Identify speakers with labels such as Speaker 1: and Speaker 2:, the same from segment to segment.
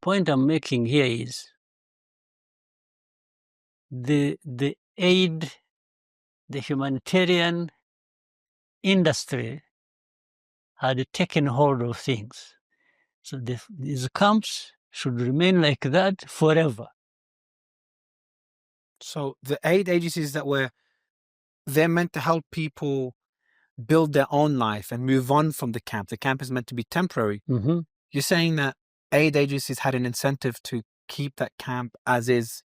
Speaker 1: point I'm making here is the aid, the humanitarian industry had taken hold of things. So these camps should remain like that forever.
Speaker 2: So the aid agencies they're meant to help people build their own life and move on from the camp. The camp is meant to be temporary.
Speaker 1: Mm-hmm.
Speaker 2: You're saying that aid agencies had an incentive to keep that camp as is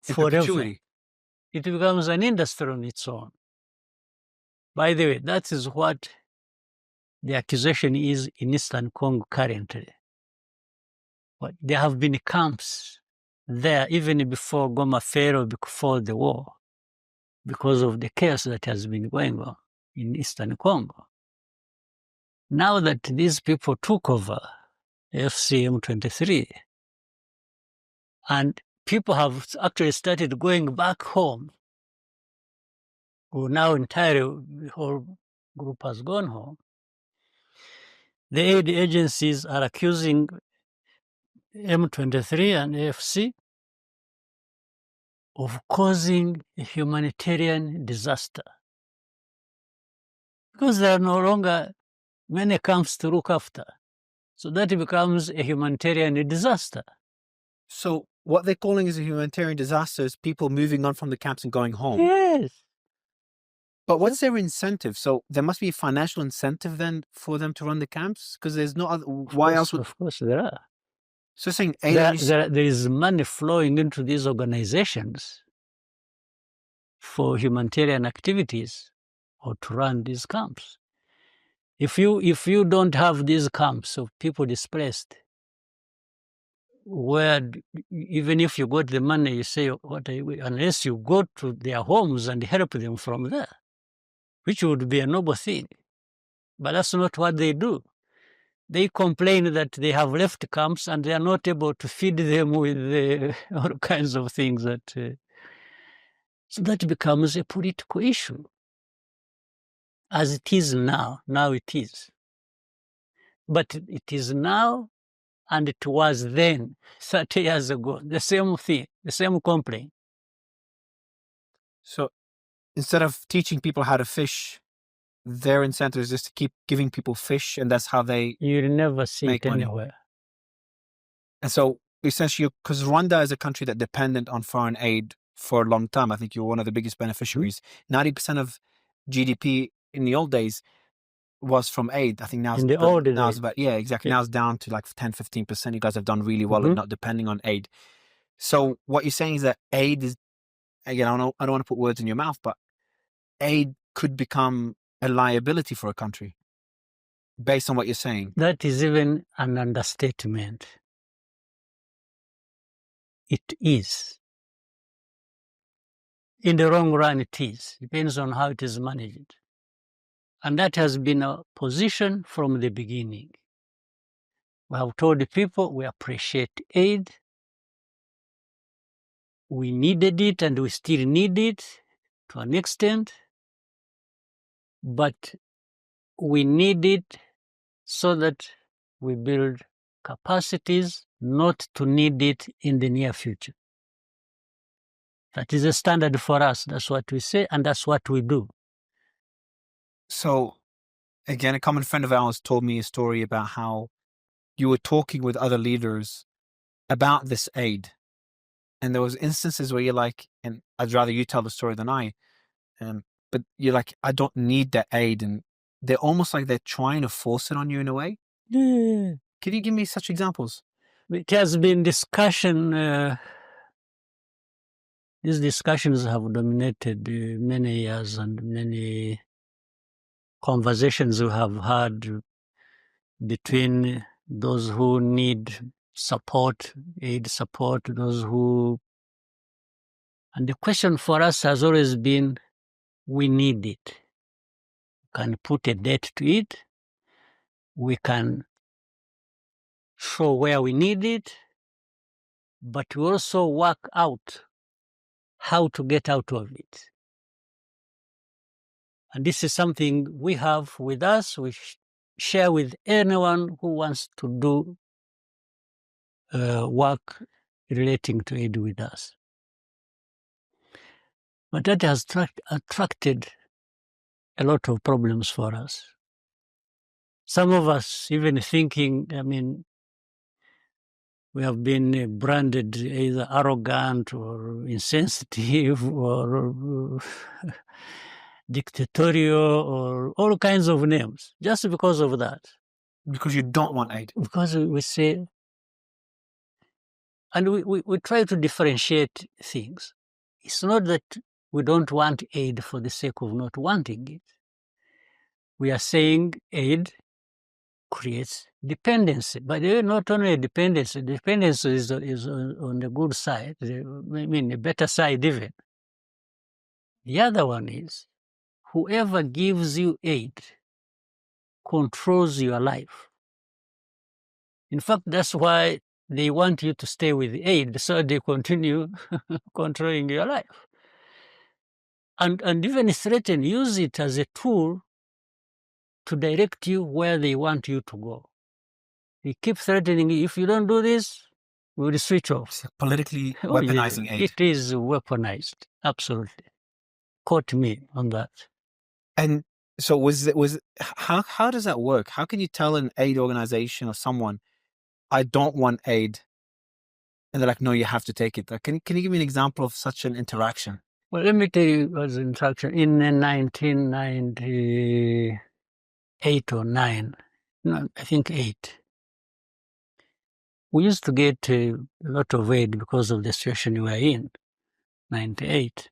Speaker 2: in
Speaker 1: Forever.
Speaker 2: perpetuity.
Speaker 1: It becomes an industry on its own. By the way, that is what the accusation is in Eastern Congo currently. But there have been camps there even before Goma fell or before the war, because of the chaos that has been going on in Eastern Congo. Now that these people took over FCM 23, and people have actually started going back home, who now entirely the whole group has gone home, the aid agencies are accusing M23 and AFC of causing a humanitarian disaster, because there are no longer many camps to look after. So that becomes a humanitarian disaster.
Speaker 2: So what they're calling is a humanitarian disaster is people moving on from the camps and going home.
Speaker 1: Yes.
Speaker 2: But what's their incentive? So there must be a financial incentive then for them to run the camps? Because there's no other... Why else would...
Speaker 1: Of course there are.
Speaker 2: So saying
Speaker 1: There is money flowing into these organizations for humanitarian activities or to run these camps. If you don't have these camps of people displaced, where even if you got the money, you say, unless you go to their homes and help them from there, which would be a noble thing. But that's not what they do. They complain that they have left camps and they are not able to feed them with all kinds of things. So that becomes a political issue. As it is now it is. But it is now and it was then, 30 years ago, the same thing, the same complaint.
Speaker 2: So instead of teaching people how to fish, their incentive is just to keep giving people fish, and that's how they...
Speaker 1: You'll never see
Speaker 2: make
Speaker 1: it
Speaker 2: money
Speaker 1: anywhere.
Speaker 2: And so essentially, because Rwanda is a country that's dependent on foreign aid for a long time. I think you're one of the biggest beneficiaries. 90% of GDP in the old days was from aid. I think now
Speaker 1: In the old
Speaker 2: now
Speaker 1: days.
Speaker 2: it's about, yeah, exactly.
Speaker 1: Yeah.
Speaker 2: Now it's down to like 10-15%. You guys have done really well at not depending on aid. So what you're saying is that aid is, again, I don't want to put words in your mouth, but aid could become a liability for a country based on what you're saying.
Speaker 1: That is even an understatement. It is. In the long run, it is. Depends on how it is managed. And that has been a position from the beginning. We have told the people we appreciate aid. We needed it and we still need it to an extent. But we need it so that we build capacities, not to need it in the near future. That is a standard for us. That's what we say, and that's what we do.
Speaker 2: So, again, a common friend of ours told me a story about how you were talking with other leaders about this aid. And there was instances where you're like, and I'd rather you tell the story than I, but you're like, I don't need that aid. And they're almost like they're trying to force it on you in a way.
Speaker 1: Yeah.
Speaker 2: Can you give me such examples?
Speaker 1: It has been discussion. These discussions have dominated many years, and many conversations we have had between those who need support, aid support, those who... And the question for us has always been, we need it. We can put a date to it. We can show where we need it, but we also work out how to get out of it. And this is something we have with us. We share with anyone who wants to do work relating to aid with us. But that has attracted a lot of problems for us. Some of us even thinking, I mean, we have been branded either arrogant or insensitive or dictatorial or all kinds of names just because of that.
Speaker 2: Because you don't want aid.
Speaker 1: Because we say, and we try to differentiate things. It's not that we don't want aid for the sake of not wanting it. We are saying aid creates dependency. But not only dependency is on the good side, I mean, the better side even. The other one is whoever gives you aid controls your life. In fact, that's why they want you to stay with the aid, so they continue controlling your life. And even threaten, use it as a tool to direct you where they want you to go. They keep threatening you, if you don't do this, we will switch off.
Speaker 2: It's politically
Speaker 1: Oh, yeah,
Speaker 2: weaponizing aid.
Speaker 1: it is weaponized, absolutely. Quote me on that.
Speaker 2: And so how does that work? How can you tell an aid organization or someone, I don't want aid, and they're like, no, you have to take it? Can you give me an example of such an interaction?
Speaker 1: Well, let me tell you as an interaction. In 1998 or 9, no, I think 8, we used to get a lot of aid because of the situation we were in, 98.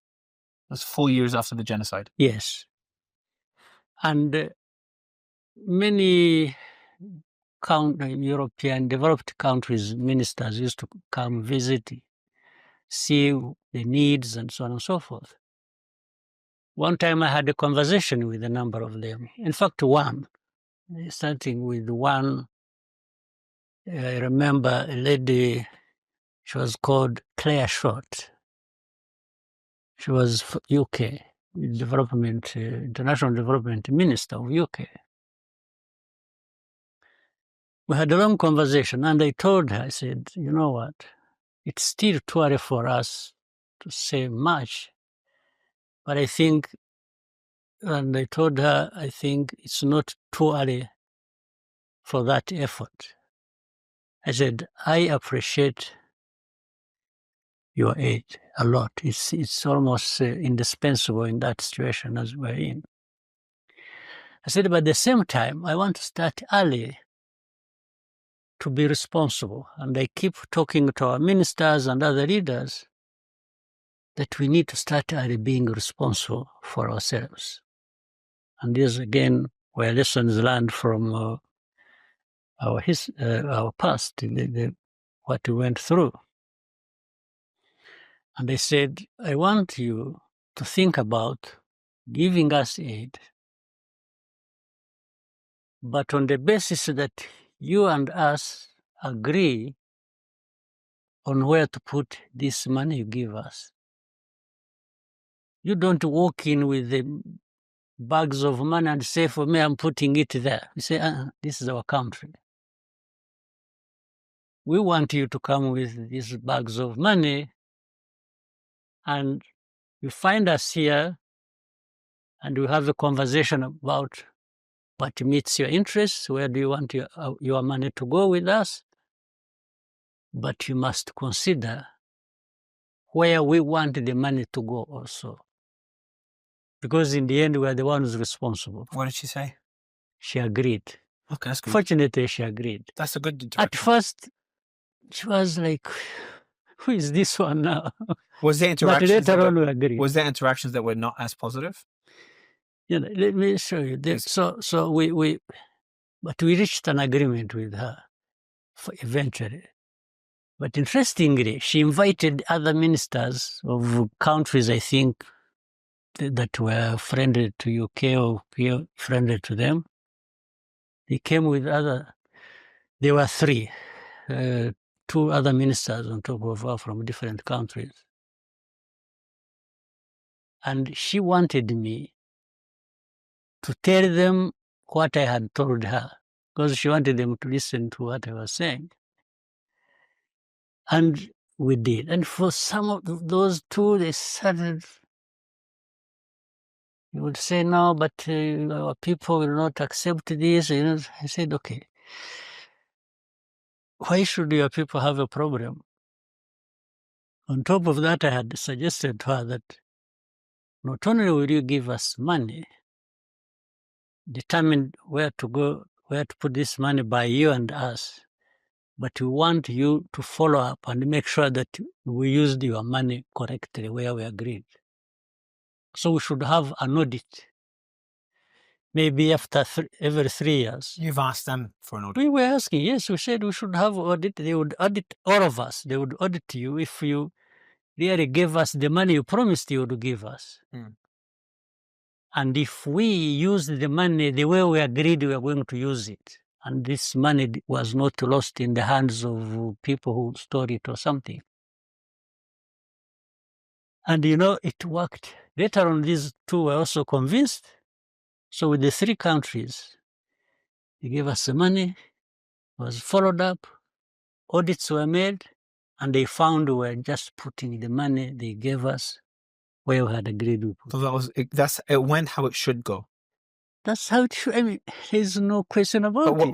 Speaker 2: That's 4 years after the genocide.
Speaker 1: Yes. And many European developed countries, ministers used to come visit, see the needs and so on and so forth. One time I had a conversation with a number of them. In fact, one, starting with one, I remember a lady, she was called Claire Short. She was UK, International Development Minister of UK. We had a long conversation, and I told her, I said, you know what, it's still too early for us to say much, but I think, and I told her, I think it's not too early for that effort. I said, I appreciate your aid a lot. It's almost indispensable in that situation as we're in. I said, but at the same time, I want to start early to be responsible. And I keep talking to our ministers and other leaders that we need to start early being responsible for ourselves. And these, again, were lessons learned from our past, what we went through. And I said, I want you to think about giving us aid, but on the basis that you and us agree on where to put this money you give us. You don't walk in with the bags of money and say, for me, I'm putting it there. You say, this is our country. We want you to come with these bags of money, and you find us here, and we have a conversation about what meets your interests, where do you want your money to go with us? But you must consider where we want the money to go also. Because in the end, we are the ones responsible.
Speaker 2: What did she say?
Speaker 1: She agreed.
Speaker 2: Okay, that's good.
Speaker 1: Fortunately, she agreed.
Speaker 2: That's a good interaction.
Speaker 1: At first, she was like, who is this one now?
Speaker 2: Was there interactions?
Speaker 1: But later on, we agreed.
Speaker 2: Was there interactions that were not as positive?
Speaker 1: You know, let me show you. So we reached an agreement with her eventually. But interestingly, she invited other ministers of countries, I think, that were friendly to UK or friendly to them. They came with there were 3, 2 other ministers on top of her from different countries. And she wanted me to tell them what I had told her, because she wanted them to listen to what I was saying. And we did. And for some of those two, they started, you would say, no, but our people will not accept this. You know, I said, okay, why should your people have a problem? On top of that, I had suggested to her that not only will you give us money, determine where to go, where to put this money by you and us, but we want you to follow up and make sure that we used your money correctly where we agreed. So we should have an audit, maybe after every 3 years.
Speaker 2: You've asked them for an audit.
Speaker 1: We were asking, yes, we said we should have audit. They would audit all of us. They would audit you if you really gave us the money you promised you would give us.
Speaker 2: Mm.
Speaker 1: And if we used the money the way we agreed we were going to use it, and this money was not lost in the hands of people who stole it or something. And you know, it worked. Later on, these two were also convinced. So with the 3 countries, they gave us the money, was followed up, audits were made, and they found we were just putting the money they gave us where we had agreed with.
Speaker 2: So it went how it should go.
Speaker 1: That's how it should. I mean, there's no question about
Speaker 2: But
Speaker 1: it.